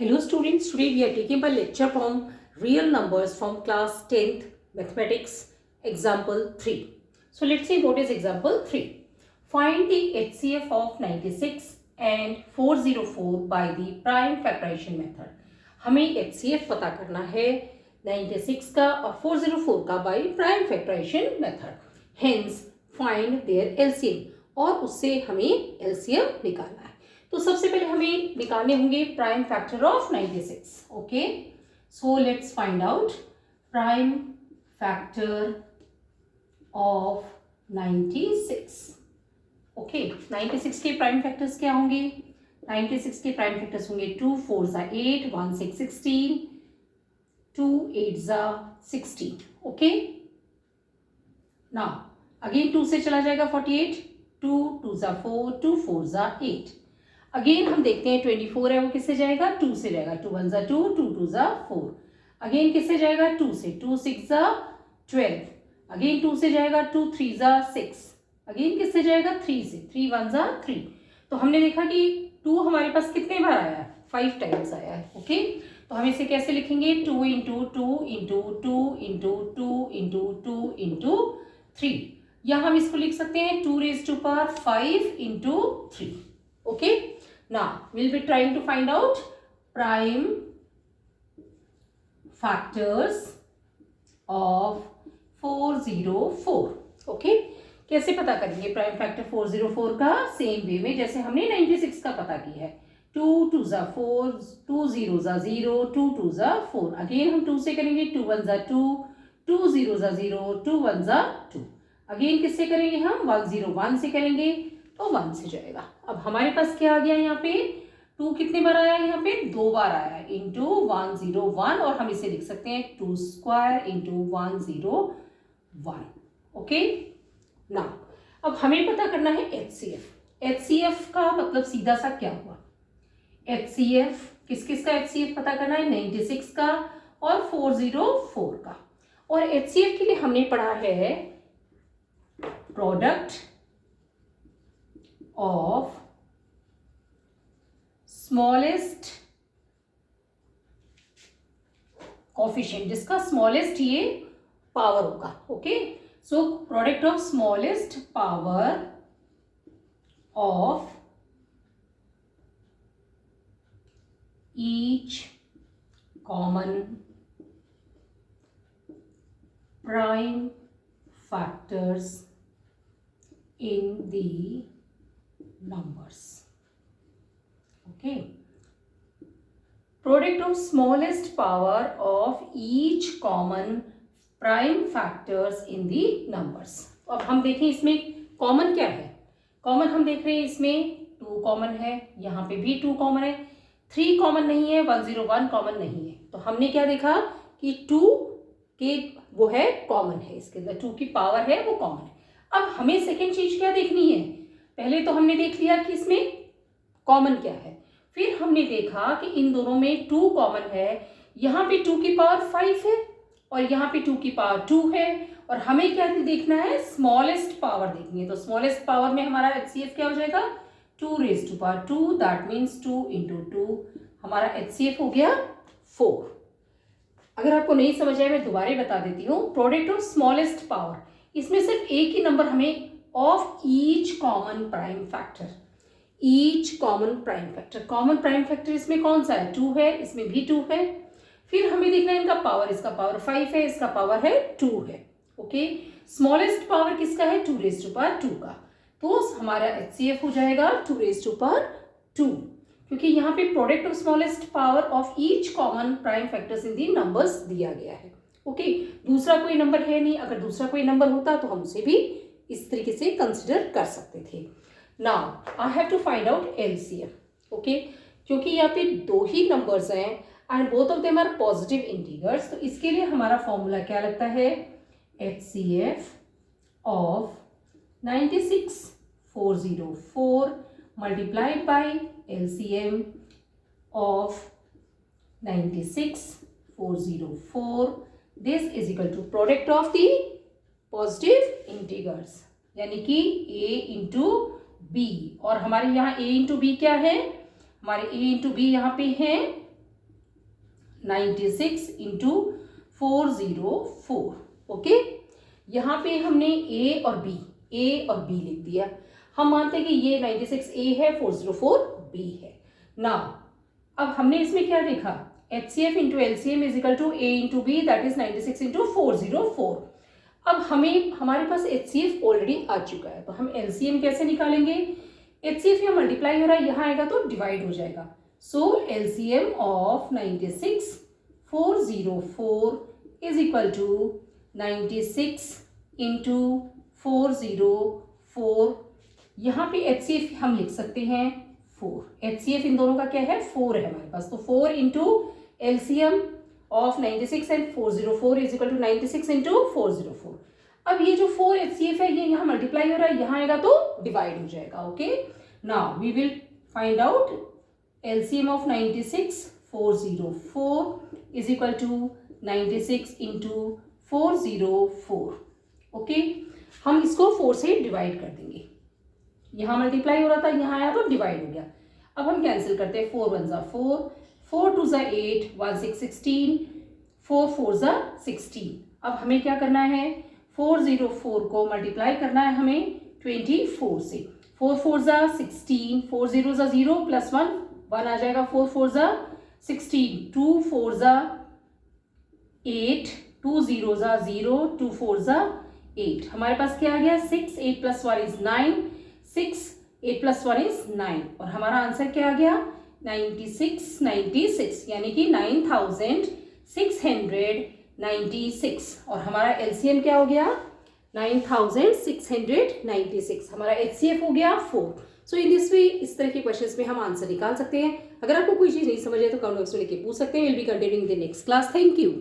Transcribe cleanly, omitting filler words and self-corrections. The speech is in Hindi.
Hello students, today we are taking a lecture from real numbers from class 10th mathematics example 3. So let's see what is example 3. Find the HCF of 96 and 404 by the prime factorization method. हमें HCF पता करना है 96 का और 404 का by prime factorization method. Hence find their LCM और उससे हमें LCM निकालना है. तो सबसे पहले हमें निकालने होंगे prime factor of 96. Okay, so let's find out prime factor of 96. Okay, 96 के प्राइम फैक्टर्स क्या होंगे? 96 के प्राइम फैक्टर्स होंगे 2 4 ज़ा 8, 1 6 16, 2 8 ज़ा 16. ओके, नाउ अगेन 2 से चला जाएगा 48, 2 2 ज़ा 4, 2 4 ज़ा 8. अगेन हम देखते हैं 24 है वो किससे जाएगा? 2 से जाएगा. 2 1 ज़ा 2, 2 2 ज़ा 4. अगेन किससे जाएगा? 2 से. 2 6 ज़ा 12. अगेन 2 से जाएगा 2 3 ज़ा 6. अगेन किससे जाएगा? 3 से. 3 1 ज़ा 3. तो हमने देखा कि 2 हमारे पास कितने बार आया है? 5 टाइम्स आया है. ओके, तो हम इसे कैसे लिखेंगे? 2 into 2 into 2 into 2 into 2 into 3. या हम इसको लिख सकते हैं 2 raised to power 5 into 3. Okay, now we'll be trying to find out prime factors of 404. okay, कैसे पता करेंगे प्राइम फैक्टर 404 का? सेम वे में जैसे हमने 96 का पता किया है. 2 2 ज़ा 4, 2 0 ज़ा 0, 2 2 ज़ा 4. अगेन हम 2 से करेंगे 2 1 ज़ा 2, 2 0 ज़ा 0, 2 1 ज़ा 2. अगेन किससे करेंगे हम? 1 0 1 से करेंगे तो 1 से जाएगा. अब हमारे पास क्या आ गया यहाँ पे? 2 कितने बार आया है? यहाँ पे 2 बार आया है इंटू 1 0 1, और हम इसे लिख सकते हैं 2 स्क्वायर इंटू 1 0 1. ओके, ना अब हमें पता करना है HCF. HCF का मतलब सीधा सा क्या हुआ? HCF किस किस का HCF पता करना है? 96 का और 404 का. और HCF के लिए हमने पढ़ा है प्रोडक्ट of smallest coefficient, जिसका smallest ये पावर होगा. Okay, so product of smallest power of each common prime factors in the numbers. Okay, product of smallest power of each common prime factors in the numbers. अब हम देखें इसमें कॉमन क्या है. कॉमन हम देख रहे हैं इसमें 2 कॉमन है, यहाँ पे भी 2 कॉमन है, 3 कॉमन नहीं है, 1 0 1 कॉमन नहीं है. तो हमने क्या देखा कि 2 के वो है कॉमन है, इसके अंदर 2 की पावर है वो कॉमन है. अब हमें सेकेंड चीज क्या देखनी है? पहले तो हमने देख लिया कि इसमें कॉमन क्या है, फिर हमने देखा कि इन दोनों में 2 कॉमन है. यहाँ पे 2 की पावर 5 है और यहाँ पे 2 की पावर 2 है, और हमें क्या देखना है? स्मॉलेस्ट पावर देखनी है. तो स्मॉलेस्ट पावर में हमारा HCF क्या हो जाएगा? 2 raised to power 2, that means 2 into 2. हमारा HCF हो गया 4. अगर आपको नहीं समझ आया मैं दोबारा बता देती हूँ. प्रोडक्ट ऑफ स्मॉलेस्ट पावर, इसमें सिर्फ एक ही नंबर हमें of each common prime factor. Each common prime factor, common prime factor इसमें कौन सा है? 2 है, इसमें भी 2 है. फिर हमें देखना है इनका पावर, इसका पावर 5 है, इसका पावर है 2 है. ओके, स्मॉलेस्ट पावर किसका है? 2 raised to power 2 का. तो हमारा HCF हो जाएगा 2 raised to power 2, क्योंकि यहाँ पे product of smallest power of each common prime factors in the numbers दिया गया है. ओके, दूसरा कोई नंबर है नहीं. अगर दूसरा कोई नंबर होता तो हम उसे भी इस तरीके से कंसिडर कर सकते थे. Now I have to find out LCM. Okay, क्योंकि यहाँ पे 2 ही नंबर्स हैं and both of them are positive integers, तो इसके लिए हमारा फॉर्मूला क्या लगता है? HCF of 96 404 multiplied by LCM of 96 404. This is equal to product of the positive integers, यानी कि A इंटू बी. और हमारे यहाँ A इंटू बी क्या है? हमारे A इंटू बी यहाँ पे है 96 इंटू 404। ओके, यहाँ पे हमने ए और बी लिख दिया। हम मानते हैं कि ये 96 ए है, 404 बी है। नाउ अब हमने इसमें क्या देखा, HCF into LCM is equal to A into B, that is 96 into 404। अब हमारे पास HCF ऑलरेडी आ चुका है, तो हम LCM कैसे निकालेंगे। HCF यहाँ मल्टीप्लाई हो रहा है, यहाँ आएगा तो डिवाइड हो जाएगा। So LCM of 96 404 is equal to 96 into 404। यहाँ पे HCF हम लिख सकते हैं 4। HCF इन दोनों का क्या है, 4 है हमारे पास, तो 4 into LCM of 96 and 404 is equal to 96 into 404। अब ये जो 4 HCF है ये यहाँ मल्टीप्लाई हो रहा है, यहाँ आएगा तो डिवाइड हो जाएगा। Okay, now we will find out LCM of 96 404 is equal to 96 into 404। Okay, हम इसको 4 से डिवाइड कर देंगे, यहाँ मल्टीप्लाई हो रहा था, यहाँ आया तो डिवाइड हो गया। अब हम कैंसिल करते हैं, 4 1 ज़ा 4, 4 2 ज़ा 8, 1 6 16, 4 4 ज़ा 16। अब हमें क्या करना है, 404 को मल्टीप्लाई करना है हमें 24 से। 4 4 ज़ा 16, 4 0 ज़ा 0 प्लस 1 1 आ जाएगा, 4 4 ज़ा 16, 2 4 ज़ा 8, 2 0 ज़ा 0, 2 4 ज़ा 8। हमारे पास क्या आ गया, 6 8 प्लस 1 इज 9, 6 8 प्लस 1 इज 9, और हमारा आंसर क्या आ गया 96 यानी कि 9696। और हमारा LCM क्या हो गया 9696। हमारा HCF हो गया 4। सो इन दिस वे इस तरह के क्वेश्चंस में हम आंसर निकाल सकते हैं। अगर आपको कोई चीज़ नहीं समझ आए तो कमेंट बॉक्स में लिख के पूछ सकते हैं। Will be continuing the next class. Thank you.